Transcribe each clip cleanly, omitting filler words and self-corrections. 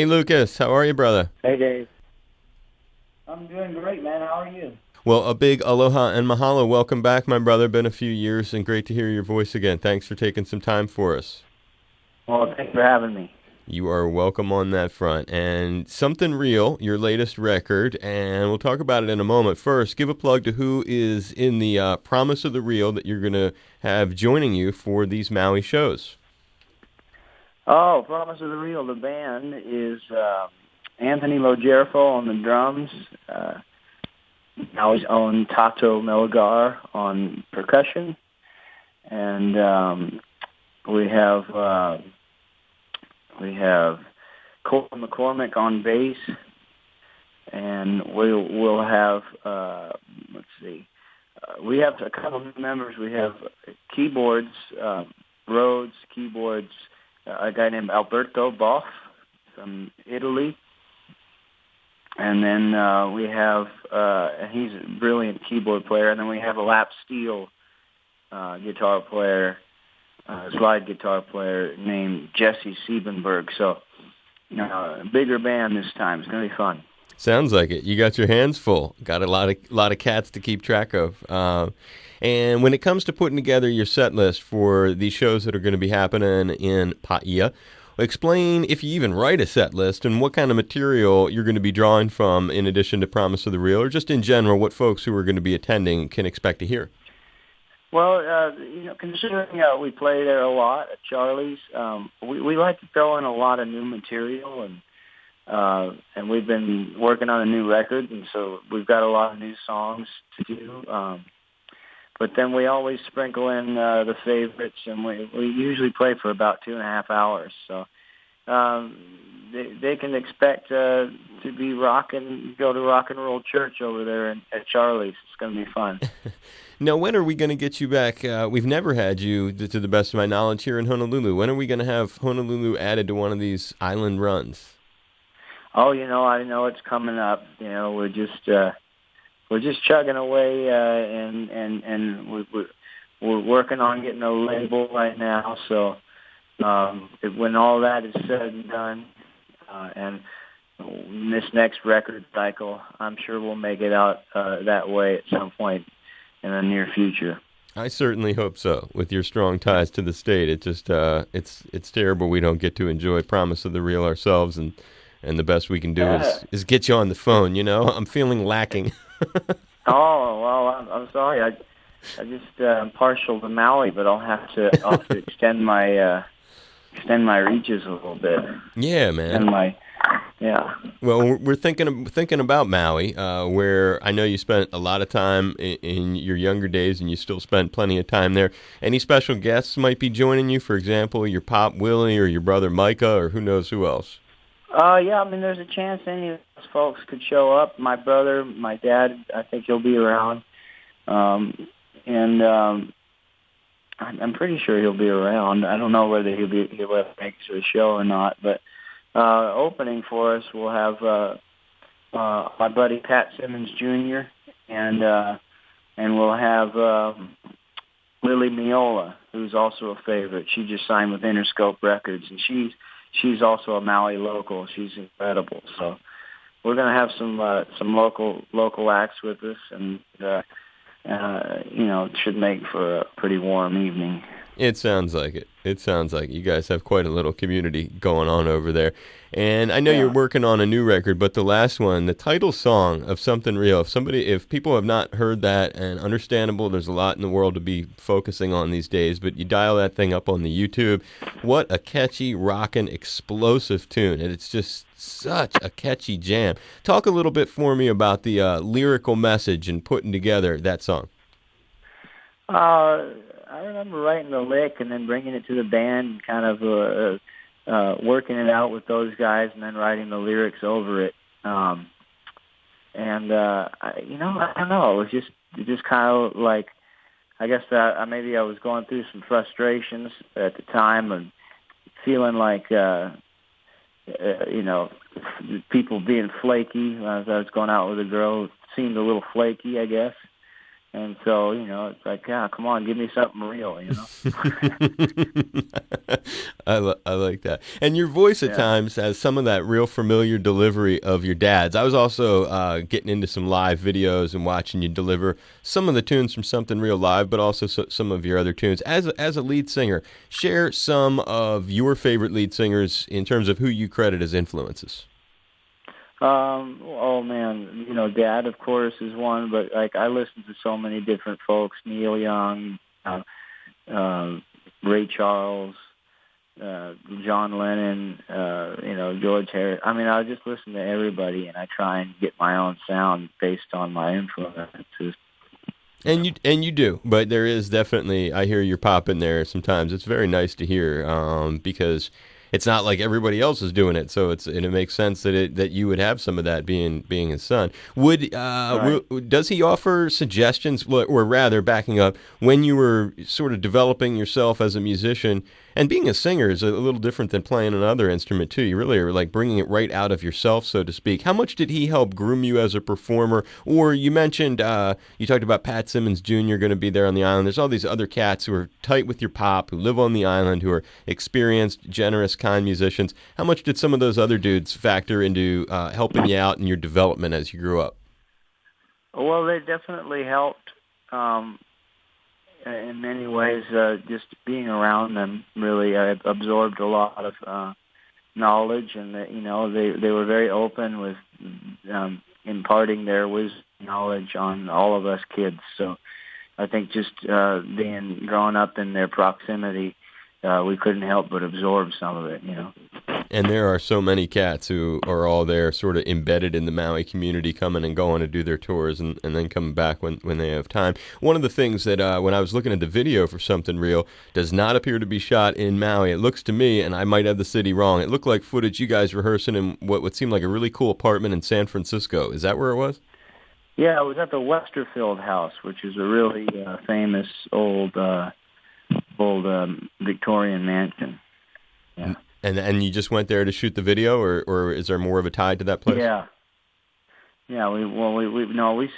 Hey, Lucas. How are you, brother? Hey, Dave. I'm doing great, man. How are you? Well, a big aloha and mahalo. Welcome back, my brother. Been a few years and great to hear your voice again. Thanks for taking some time for us. Well, thanks for having me. You are welcome on that front. And Something Real, your latest record, and we'll talk about it in a moment. First, give a plug to who is in the Promise of the Real that you're going to have joining you for these Maui shows. Oh, Promise of the Real, the band is Anthony Logerfo on the drums, now his own Tato Melgar on percussion, and we have Cole McCormick on bass, and we'll have let's see, we have a couple of members. We have keyboards, Rhodes keyboards, a guy named Alberto Boff from Italy. And then we have, he's a brilliant keyboard player. And then we have a lap steel guitar player, slide guitar player named Jesse Siebenberg. So, a bigger band this time. It's going to be fun. Sounds like it. You got your hands full. Got a lot of cats to keep track of. And when it comes to putting together your set list for these shows that are going to be happening in Paia, explain if you even write a set list and what kind of material you're going to be drawing from in addition to Promise of the Real, or just in general what folks who are going to be attending can expect to hear. Well, considering we play there a lot at Charlie's, we like to throw in a lot of new material, and we've been working on a new record, and so we've got a lot of new songs to do. But then we always sprinkle in the favorites, and we usually play for about 2.5 hours. So they can expect to be go to rock and roll church over there at Charlie's. It's going to be fun. Now, when are we going to get you back? We've never had you, to the best of my knowledge, here in Honolulu. When are we going to have Honolulu added to one of these island runs? Oh, I know it's coming up. We're just chugging away, and we're working on getting a label right now. So when all that is said and done, and this next record cycle, I'm sure we'll make it out that way at some point in the near future. I certainly hope so. With your strong ties to the state, it just it's terrible we don't get to enjoy Promise of the Real ourselves, and the best we can do is get you on the phone. I'm feeling lacking. Oh, well, I'm sorry. I just I'm partial to Maui, but I'll have to extend my reaches a little bit. Yeah, man. Well, we're thinking about Maui, where I know you spent a lot of time in your younger days, and you still spent plenty of time there. Any special guests might be joining you? For example, your Pop Willie or your brother Micah, or who knows who else? Yeah, there's a chance any of those folks could show up. My brother, my dad, I think he'll be around. And I'm pretty sure he'll be around. I don't know whether he'll ever make it to the show or not, but opening for us, we'll have my buddy Pat Simmons Jr. and we'll have Lily Miola, who's also a favorite. She just signed with Interscope Records, and she's also a Maui local. She's incredible. So we're going to have some local acts with us, and it should make for a pretty warm evening. It sounds like it. It sounds like you guys have quite a little community going on over there. And I know you're working on a new record, but the last one, the title song of Something Real, if people have not heard that, and understandable, there's a lot in the world to be focusing on these days, but you dial that thing up on the YouTube, what a catchy, rockin', explosive tune. And it's just such a catchy jam. Talk a little bit for me about the lyrical message and putting together that song. I remember writing the lick and then bringing it to the band and kind of working it out with those guys and then writing the lyrics over it. I don't know. It was just kind of like, I guess that maybe I was going through some frustrations at the time and feeling like, people being flaky. As I was going out with a girl, it seemed a little flaky, I guess. And so, it's like, yeah, come on, give me something real, I like that. And your voice at Yeah. times has some of that real familiar delivery of your dad's. I was also getting into some live videos and watching you deliver some of the tunes from Something Real live, but also some of your other tunes. As a lead singer, share some of your favorite lead singers in terms of who you credit as influences. Oh man, Dad, of course, is one, but like I listen to so many different folks: Neil Young, uh, Ray Charles, John Lennon, George Harrison. I mean, I just listen to everybody, and I try and get my own sound based on my influences. And you do, but there is definitely, I hear your pop in there sometimes. It's very nice to hear, because it's not like everybody else is doing it, so it makes sense that you would have some of that being his son. Right. Does he offer suggestions, or rather, backing up, when you were sort of developing yourself as a musician? And being a singer is a little different than playing another instrument too. You really are like bringing it right out of yourself, so to speak. How much did he help groom you as a performer? Or you mentioned, you talked about Pat Simmons Jr. going to be there on the island. There's all these other cats who are tight with your pop, who live on the island, who are experienced, generous, kind musicians. How much did some of those other dudes factor into helping you out in your development as you grew up? Well, they definitely helped. In many ways, just being around them, really, I absorbed a lot of knowledge, and they were very open with imparting their wisdom, knowledge on all of us kids. So I think just being growing up in their proximity, we couldn't help but absorb some of it. And there are so many cats who are all there sort of embedded in the Maui community, coming and going to do their tours and then coming back when they have time. One of the things that when I was looking at the video for Something Real does not appear to be shot in Maui. It looks to me, and I might have the city wrong, it looked like footage you guys rehearsing in what would seem like a really cool apartment in San Francisco. Is that where it was? Yeah, it was at the Westerfield House, which is a really famous old Victorian mansion. Yeah. And you just went there to shoot the video, or is there more of a tie to that place? Yeah. Yeah, we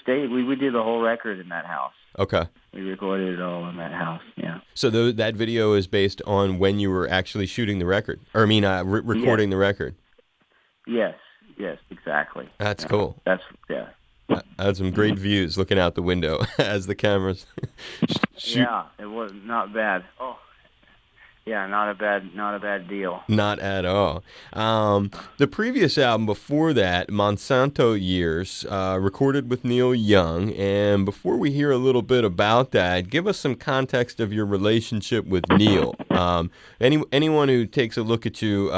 stayed. We did the whole record in that house. Okay. We recorded it all in that house. Yeah. So that video is based on when you were actually shooting the record, or I mean, recording the record. Yes. Yes. Exactly. That's cool. Yeah. I had some great views looking out the window as the cameras shoot. Yeah, it was not bad. Oh. Yeah, not a bad deal. Not at all. The previous album before that, Monsanto Years, recorded with Neil Young. And before we hear a little bit about that, give us some context of your relationship with Neil. Anyone who takes a look at you,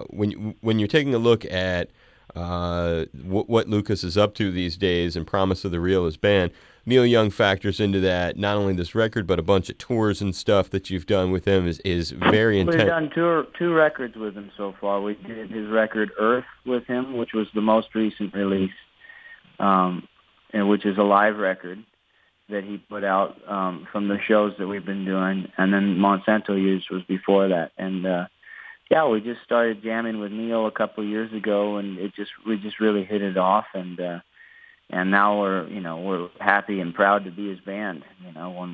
when you're taking a look at what Lukas is up to these days and Promise of the Real, his band, Neil Young factors into that. Not only this record, but a bunch of tours and stuff that you've done with him is very intense. We've done two records with him so far. We did his record Earth with him, which was the most recent release, and which is a live record that he put out from the shows that we've been doing. And then Monsanto Years was before that. And yeah, we just started jamming with Neil a couple of years ago, and we just really hit it off. And now we're happy and proud to be his band.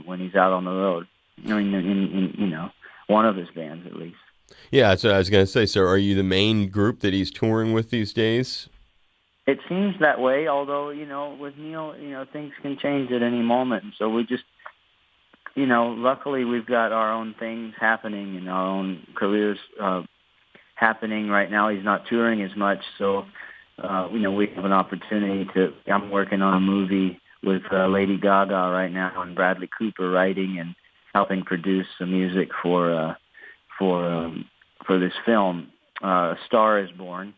When he's out on the road. I mean, in one of his bands at least. Yeah, that's what I was going to say. So, are you the main group that he's touring with these days? It seems that way. Although with Neil, things can change at any moment. So we just, luckily we've got our own things happening and our own careers happening right now. He's not touring as much, so. We have an opportunity I'm working on a movie with Lady Gaga right now, and Bradley Cooper writing and helping produce the music for this film. A Star is Born,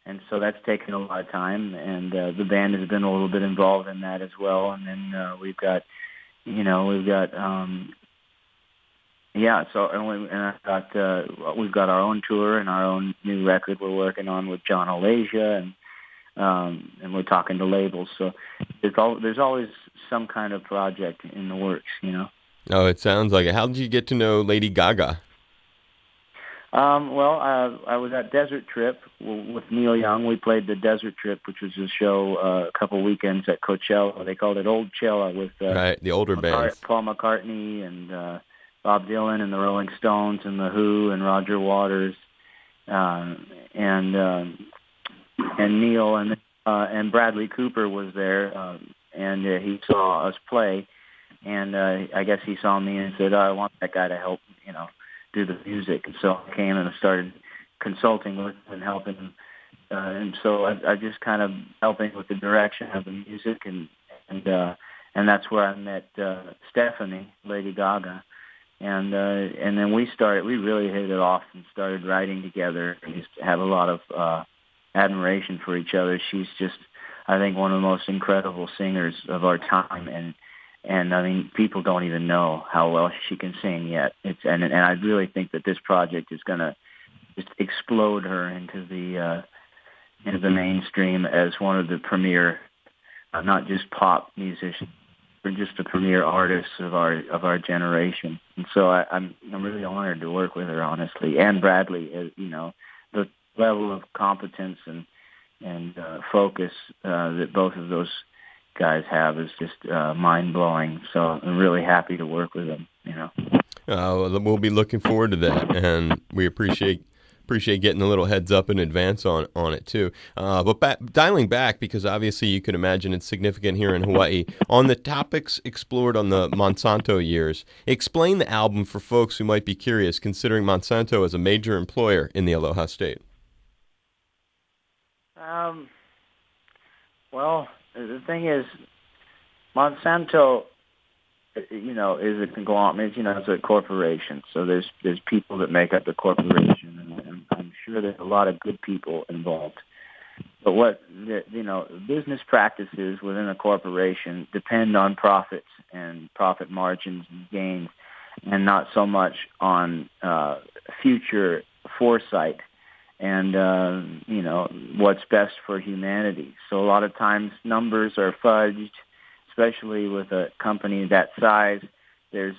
and so that's taken a lot of time, and the band has been a little bit involved in that as well. And then we've got we've got our own tour and our own new record we're working on with John Alasia, and we're talking to labels. So there's always some kind of project in the works, Oh, it sounds like it. How did you get to know Lady Gaga? I was at Desert Trip with Neil Young. We played the Desert Trip, which was a show a couple weekends at Coachella. They called it Old Cella with right, the older bands. Paul McCartney and Bob Dylan and the Rolling Stones and the Who and Roger Waters and Neil and Bradley Cooper was there, and he saw us play, and I guess he saw me and said, I want that guy to help, do the music. And so I came and I started consulting with him and helping him. And so I just kind of helping with the direction of the music, and that's where I met Stephanie, Lady Gaga. And then we really hit it off and started writing together. We used to have a lot of admiration for each other. She's just, I think, one of the most incredible singers of our time, and I mean, people don't even know how well she can sing yet. And I really think that this project is going to just explode her into the mainstream as one of the premier, not just pop musicians, but just the premier artists of our generation. And so I'm really honored to work with her, honestly, and Bradley. The level of competence and focus that both of those guys have is just mind-blowing. So I'm really happy to work with them, We'll be looking forward to that, and we appreciate getting a little heads up in advance on it too. But dialing back, because obviously you can imagine it's significant here in Hawaii, on the topics explored on the Monsanto years, explain the album for folks who might be curious, considering Monsanto as a major employer in the Aloha State. Well, the thing is, Monsanto, is a conglomerate. It's a corporation. So there's people that make up the corporation, and I'm sure there's a lot of good people involved. But what business practices within a corporation depend on profits and profit margins and gains, and not so much on future foresight and what's best for humanity. So a lot of times numbers are fudged, especially with a company that size. There's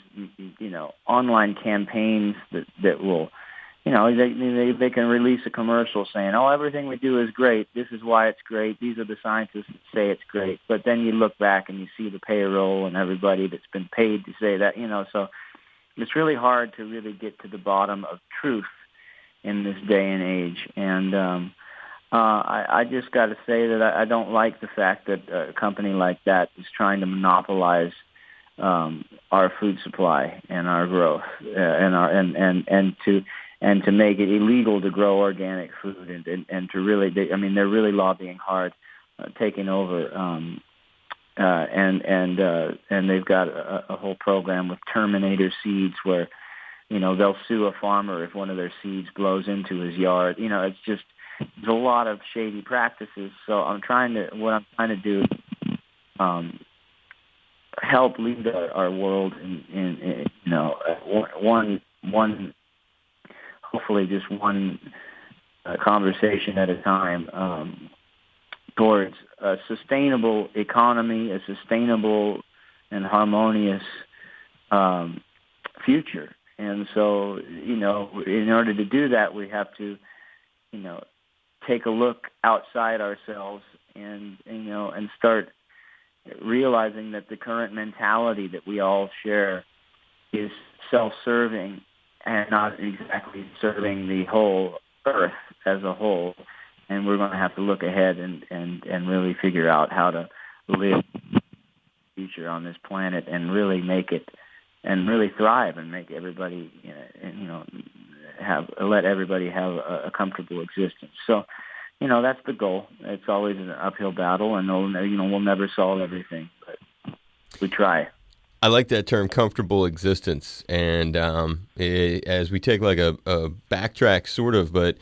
online campaigns that will, they can release a commercial saying, oh, everything we do is great. This is why it's great. These are the scientists that say it's great. But then you look back and you see the payroll and everybody that's been paid to say that, so it's really hard to really get to the bottom of truth in this day and age. And I just got to say that I don't like the fact that a company like that is trying to monopolize our food supply and our growth, and to make it illegal to grow organic food, and to really, they're really lobbying hard, taking over, and they've got a whole program with Terminator seeds where, they'll sue a farmer if one of their seeds blows into his yard. It's just, there's a lot of shady practices. So what I'm trying to do, help lead our world in one, hopefully just one conversation at a time, towards a sustainable economy, a sustainable and harmonious future. And so, in order to do that, we have to, take a look outside ourselves and start realizing that the current mentality that we all share is self-serving and not exactly serving the whole earth as a whole. And we're going to have to look ahead and really figure out how to live the future on this planet and really make it and really thrive and make everybody, let everybody have a comfortable existence. So, that's the goal. It's always an uphill battle, and we'll never solve everything, but we try. I like that term, comfortable existence, and as we take like a backtrack, sort of, but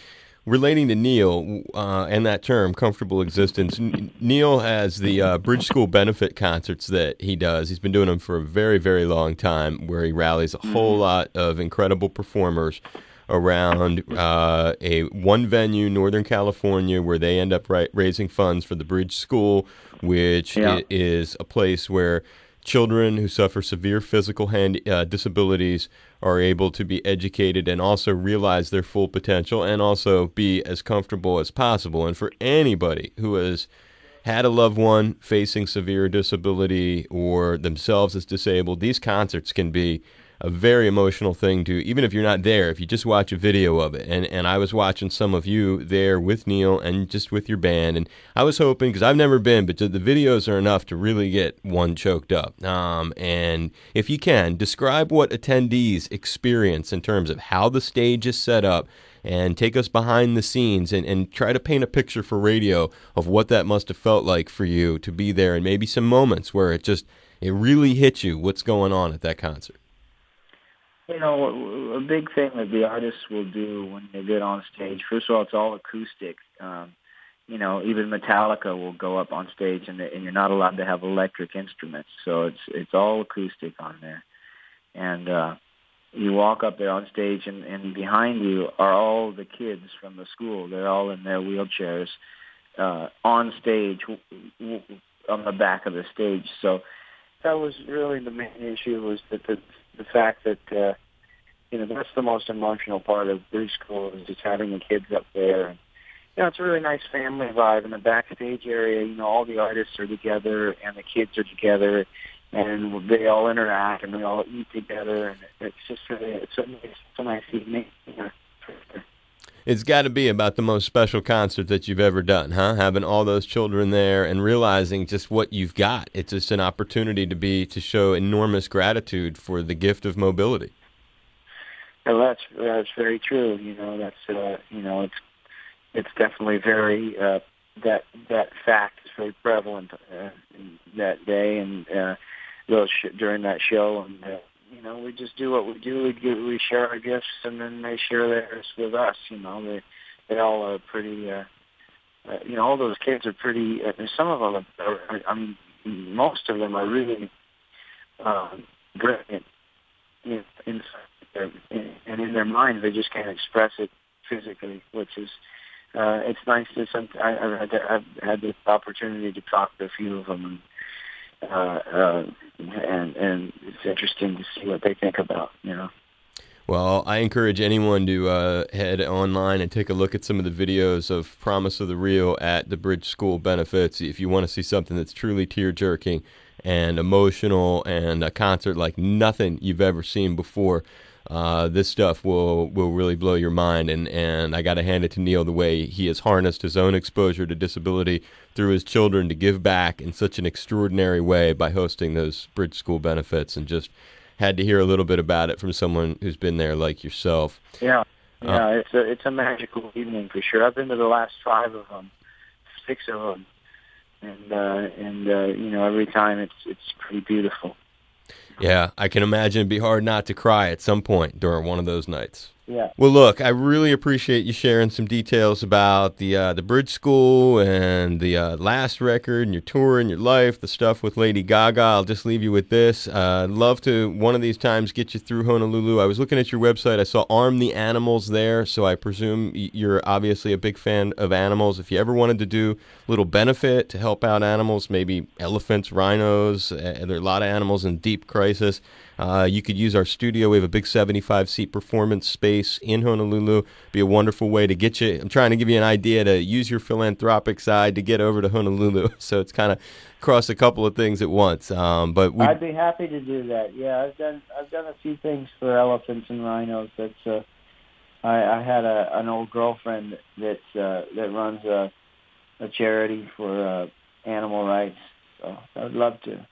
relating to Neil and that term, comfortable existence, Neil has the Bridge School benefit concerts that he does. He's been doing them for a very, very long time, where he rallies a whole lot of incredible performers around one venue, Northern California, where they end up raising funds for the Bridge School, which is a place where children who suffer severe physical disabilities are able to be educated and also realize their full potential and also be as comfortable as possible. And for anybody who has had a loved one facing severe disability or themselves as disabled, these concerts can be a very emotional thing to, even if you're not there, if you just watch a video of it. And I was watching some of you there with Neil and just with your band, and I was hoping, because I've never been, but the videos are enough to really get one choked up. And if you can, describe what attendees experience in terms of how the stage is set up, and take us behind the scenes and try to paint a picture for radio of what that must have felt like for you to be there, and maybe some moments where it really hit you what's going on at that concert. You know, a big thing that the artists will do when they get on stage, first of all, it's all acoustic. You know, even Metallica will go up on stage, and you're not allowed to have electric instruments, so it's all acoustic on there. And you walk up there on stage, and behind you are all the kids from the school. They're all in their wheelchairs on stage, on the back of the stage. So that was really the main issue, was that the fact that, you know, that's the most emotional part of Bridge School, is just having the kids up there. And, you know, it's a really nice family vibe in the backstage area. You know, all the artists are together and the kids are together, and they all interact and they all eat together. And it's just really, it's a nice evening. Yeah. It's got to be about the most special concert that you've ever done, huh? Having all those children there and realizing just what you've got. It's just an opportunity to show enormous gratitude for the gift of mobility. Well, that's very true. You know, that's you know, it's definitely very that fact is very prevalent that day and during that show. And you know, we just do what we do. We share our gifts, and then they share theirs with us. You know, they all are pretty. You know, all those kids are pretty. Some of them are. I mean, most of them are really brilliant. You know, and in their minds, they just can't express it physically, which is. It's nice to. I've had the opportunity to talk to a few of them. And it's interesting to see what they think about, you know. Well, I encourage anyone to head online and take a look at some of the videos of Promise of the Real at the Bridge School benefits if you want to see something that's truly tear-jerking and emotional and a concert like nothing you've ever seen before. This stuff will really blow your mind, and I got to hand it to Neil the way he has harnessed his own exposure to disability through his children to give back in such an extraordinary way by hosting those Bridge School benefits, and just had to hear a little bit about it from someone who's been there like yourself. Yeah, it's a magical evening for sure. I've been to the last 5 of them, 6 of them, and you know, every time it's pretty beautiful. Yeah, I can imagine it'd be hard not to cry at some point during one of those nights. Yeah. Well, look, I really appreciate you sharing some details about the Bridge School and the last record and your tour and your life, the stuff with Lady Gaga. I'll just leave you with this. I'd love to, one of these times, get you through Honolulu. I was looking at your website. I saw Arm the Animals there, so I presume you're obviously a big fan of animals. If you ever wanted to do a little benefit to help out animals, maybe elephants, rhinos, there are a lot of animals in deep crisis, you could use our studio. We have a big 75-seat performance space in Honolulu. Be a wonderful way to get you. I'm trying to give you an idea to use your philanthropic side to get over to Honolulu. So it's kind of cross a couple of things at once. But I'd be happy to do that. Yeah, I've done a few things for elephants and rhinos. That's I had an old girlfriend that runs a charity for animal rights. So I'd love to.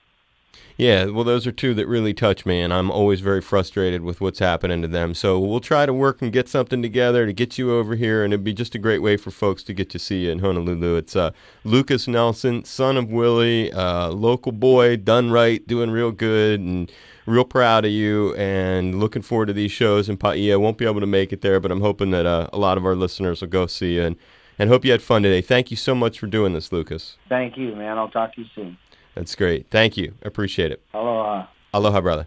Yeah, well, those are two that really touch me, and I'm always very frustrated with what's happening to them. So we'll try to work and get something together to get you over here, and it'd be just a great way for folks to get to see you in Honolulu. It's Lukas Nelson, son of Willie, local boy, done right, doing real good, and real proud of you, and looking forward to these shows in Paia. Won't be able to make it there, but I'm hoping that a lot of our listeners will go see you, and hope you had fun today. Thank you so much for doing this, Lukas. Thank you, man. I'll talk to you soon. That's great. Thank you. Appreciate it. Aloha. Aloha, brother.